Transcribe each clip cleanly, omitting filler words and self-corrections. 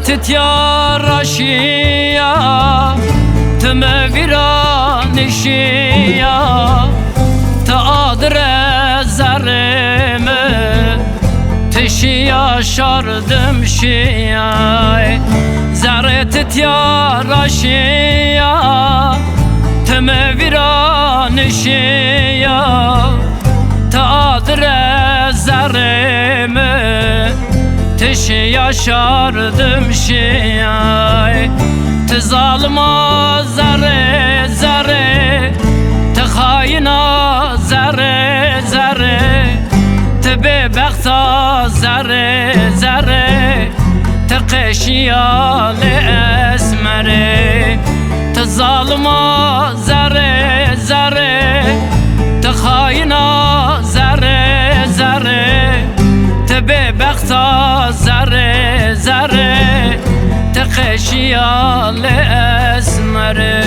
تتيا راشيا تمفيرانشيا تقدر زرم تشيا شردم شيا زر تتيا راشيا تمفيرانشيا تقدر زرم تشيا شردم شيا تظالما زره زره تخاينا زره زره تبي بختا زره زره تقشيا لأسمره تظالما زره زره تخاينا زره زره تبي بختا زره زره تقشيا لأسمره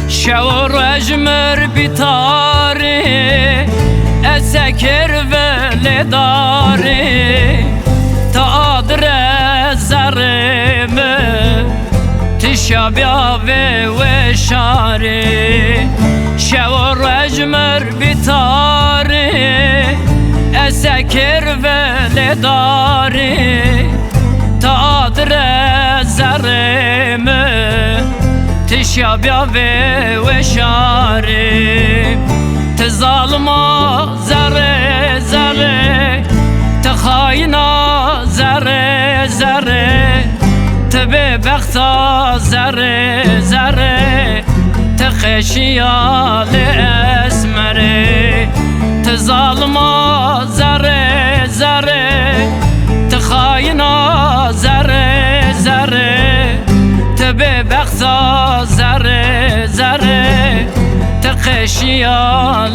شور اجمر بتاري اسكر ولداري تقدر زرم تشابيا وشاري شور اجمر بتاري اسكر ولداري تقدر زرم تشابيا وشاري تظالما زره زره تخاينا زره زره تبي بختا زره زره تخشيا لأسمره تظالما زره زره تخاينا زره زره تبي بختا زره زره تقشيا